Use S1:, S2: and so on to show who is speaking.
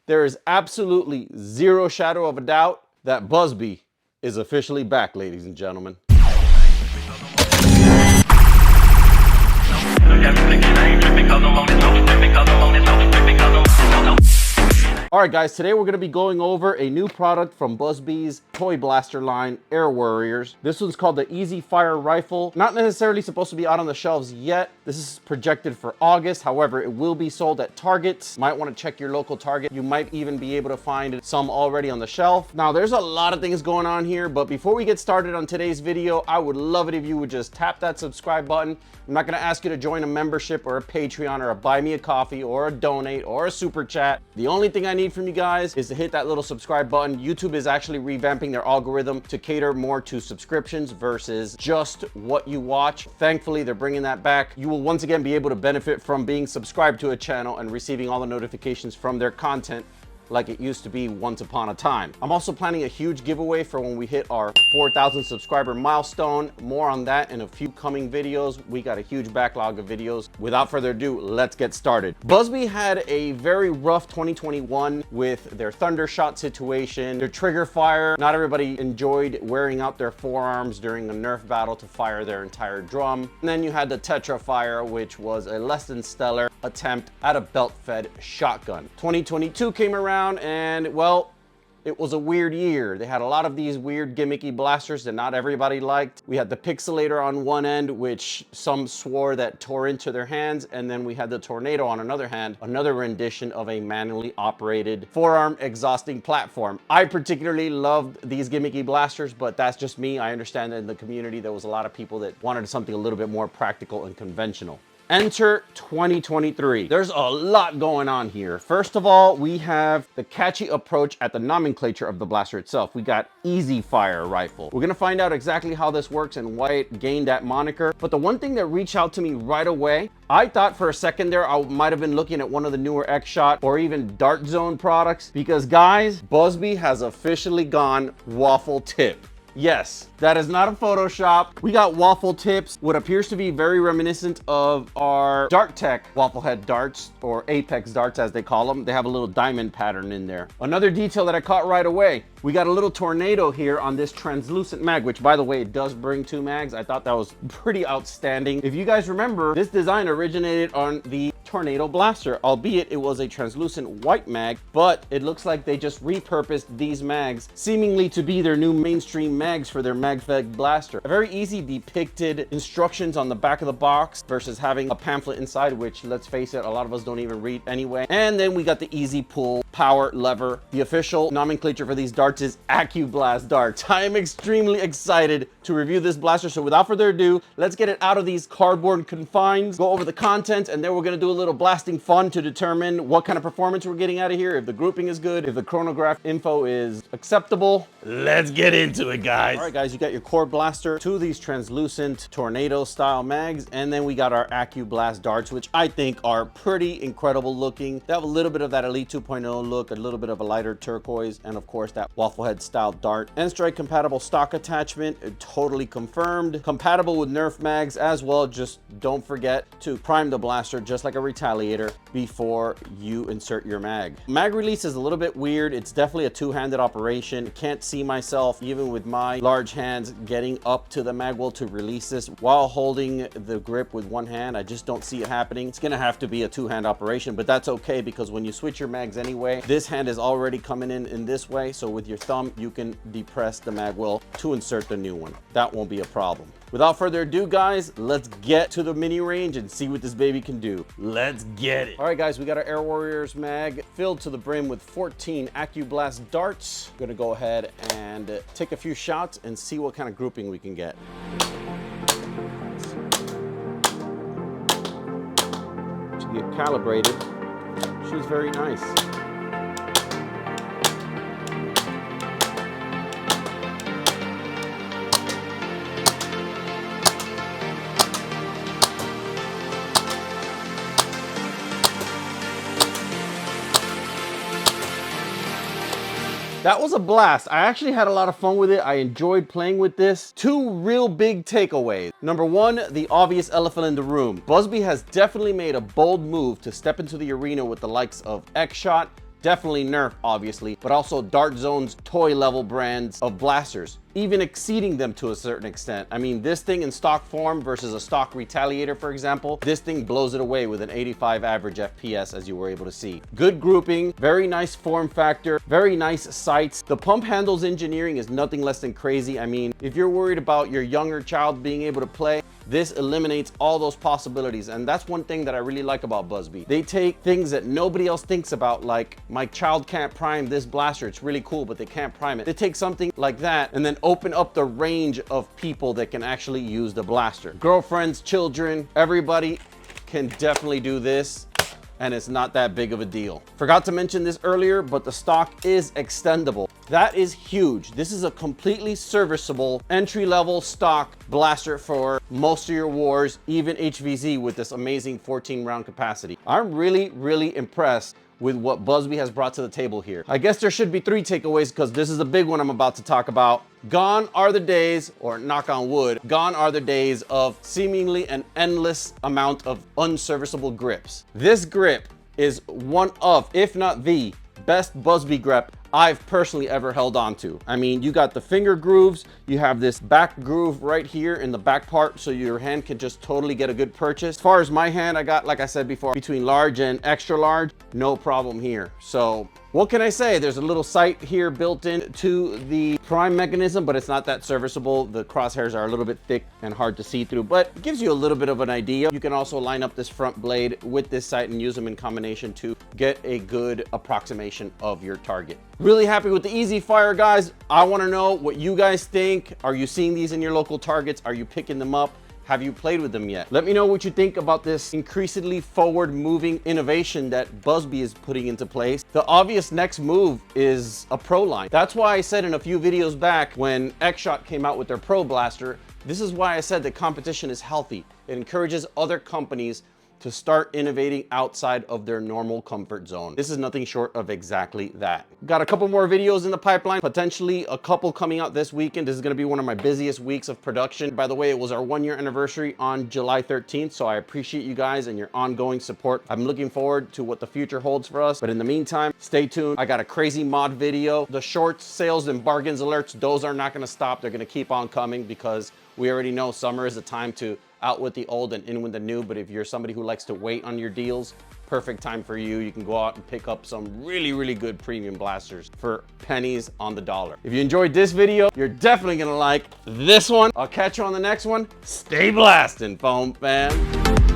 S1: There is absolutely zero shadow of a doubt that Buzzbee is officially back, ladies and gentlemen. All right, guys, today we're going to be going over a new product from Buzzbee's toy blaster line, Air Warriors. This one's called the Easy Fire Rifle. Not necessarily supposed to be out on the shelves yet. This is projected for August. However, it will be sold at Targets. Might want to check your local Target. You might even be able to find some already on the shelf. Now, there's a lot of things going on here, but before we get started on today's video, I would love it if you would just tap that subscribe button. I'm not going to ask you to join a membership or a Patreon or a buy me a coffee or a donate or a super chat. The only thing I need from you guys is to hit that little subscribe button. YouTube is actually revamping their algorithm to cater more to subscriptions versus just what you watch. Thankfully, they're bringing that back. You will once again be able to benefit from being subscribed to a channel and receiving all the notifications from their content like it used to be once upon a time. I'm also planning a huge giveaway for when we hit our 4,000 subscriber milestone. More on that in a few coming videos. We got a huge backlog of videos. Without further ado, let's get started. Buzzbee had a very rough 2021 with their thunder shot situation, their trigger fire. Not everybody enjoyed wearing out their forearms during a Nerf battle to fire their entire drum. And then you had the Tetra Fire, which was a less than stellar attempt at a belt-fed shotgun. 2022 came around and, well, it was a weird year. They had a lot of these weird gimmicky blasters that not everybody liked. We had the Pixelator on one end, which some swore that tore into their hands, and then we had the Tornado on another hand, another rendition of a manually operated forearm exhausting platform. I particularly loved these gimmicky blasters, but that's just me. I understand that in the community there was a lot of people that wanted something a little bit more practical and conventional. Enter 2023. There's a lot going on here. First of all, we have the catchy approach at the nomenclature of the blaster itself. We got Easy Fire Rifle. We're gonna find out exactly how this works and why it gained that moniker. But the one thing that reached out to me right away, I thought for a second there I might have been looking at one of the newer X-Shot or even Dart Zone products, because guys, Buzzbee has officially gone waffle tip. Yes, that is not a Photoshop. We got waffle tips, what appears to be very reminiscent of our Dart Tech waffle head darts, or Apex darts as they call them. They have a little diamond pattern in there. Another detail that I caught right away, we got a little tornado here on this translucent mag, which by the way, it does bring two mags. I thought that was pretty outstanding. If you guys remember, this design originated on the Tornado blaster, albeit it was a translucent white mag, but it looks like they just repurposed these mags seemingly to be their new mainstream mags for their mag-fed blaster. A very easy depicted instructions on the back of the box versus having a pamphlet inside, which, let's face it, a lot of us don't even read anyway. And then we got the easy pull power lever. The official nomenclature for these darts is AccuBlast darts. I am extremely excited to review this blaster, so without further ado, let's get it out of these cardboard confines, go over the content, and then we're gonna do a little blasting fun to determine what kind of performance we're getting out of here, if the grouping is good, if the chronograph info is acceptable. Let's get into it, guys. All right, guys, you got your core blaster, two of these translucent tornado style mags, and then we got our AccuBlast darts, which I think are pretty incredible looking. They have a little bit of that Elite 2.0 look, a little bit of a lighter turquoise, and of course that waffle head style dart. N-Strike compatible stock attachment, totally confirmed. Compatible with Nerf mags as well. Just don't forget to prime the blaster just like a Retaliator before you insert your mag. Mag release is a little bit weird. It's definitely a two-handed operation. Can't see myself, even with my large hands, getting up to the mag well to release this while holding the grip with one hand. I just don't see it happening. It's gonna have to be a two-hand operation, but that's okay, because when you switch your mags anyway, this hand is already coming in this way, so with your thumb you can depress the mag well to insert the new one. That won't be a problem. Without further ado, guys, let's get to the mini range and see what this baby can do. Let's get it. All right, guys, we got our Air Warriors mag filled to the brim with 14 AccuBlast darts. I'm gonna go ahead and take a few shots and see what kind of grouping we can get. To get calibrated, she's very nice. That was a blast. I actually had a lot of fun with it. I enjoyed playing with this. Two real big takeaways. Number one, the obvious elephant in the room. Buzzbee has definitely made a bold move to step into the arena with the likes of X-Shot, definitely Nerf, obviously, but also Dart Zone's toy level brands of blasters, even exceeding them to a certain extent. I mean, this thing in stock form versus a stock Retaliator, for example, this thing blows it away with an 85 average FPS, as you were able to see. Good grouping, very nice form factor, very nice sights. The pump handles engineering is nothing less than crazy. I mean, if you're worried about your younger child being able to play, this eliminates all those possibilities. And that's one thing that I really like about Buzzbee. They take things that nobody else thinks about, like my child can't prime this blaster. It's really cool, but they can't prime it. They take something like that and then open up the range of people that can actually use the blaster. Girlfriends, children, everybody can definitely do this, and it's not that big of a deal. Forgot to mention this earlier, but the stock is extendable. That is huge. This is a completely serviceable entry-level stock blaster for most of your wars, even HVZ with this amazing 14-round capacity. I'm really impressed with what Buzzbee has brought to the table here. I guess there should be 3 takeaways because this is a big one I'm about to talk about. Gone are the days, or knock on wood, gone are the days of seemingly an endless amount of unserviceable grips. This grip is one of, if not the best Buzzbee grip I've personally ever held on to. I mean, you got the finger grooves, you have this back groove right here in the back part, so your hand can just totally get a good purchase. As far as my hand, I got, like I said before, between large and extra large, no problem here. So what can I say? There's a little sight here built into the prime mechanism, but it's not that serviceable. The crosshairs are a little bit thick and hard to see through, but it gives you a little bit of an idea. You can also line up this front blade with this sight and use them in combination to get a good approximation of your target. Really happy with the Easy Fire, guys. I want to know what you guys think. Are you seeing these in your local targets? Are you picking them up? Have you played with them yet? Let me know what you think about this increasingly forward-moving innovation that Buzzbee is putting into place. The obvious next move is a Pro line. That's why I said in a few videos back when X-Shot came out with their Pro Blaster, this is why I said that competition is healthy. It encourages other companies to start innovating outside of their normal comfort zone. This is nothing short of exactly that. Got a couple more videos in the pipeline, potentially a couple coming out this weekend. This is gonna be one of my busiest weeks of production. By the way, it was our 1-year anniversary on July 13th, so I appreciate you guys and your ongoing support. I'm looking forward to what the future holds for us, but in the meantime, stay tuned. I got a crazy mod video. The shorts, sales, and bargains alerts, those are not gonna stop. They're gonna keep on coming because we already know summer is a time to out with the old and in with the new. But if you're somebody who likes to wait on your deals, perfect time for you. You can go out and pick up some really good premium blasters for pennies on the dollar. If you enjoyed this video, you're definitely gonna like this one. I'll catch you on the next one. Stay blasting, foam fam.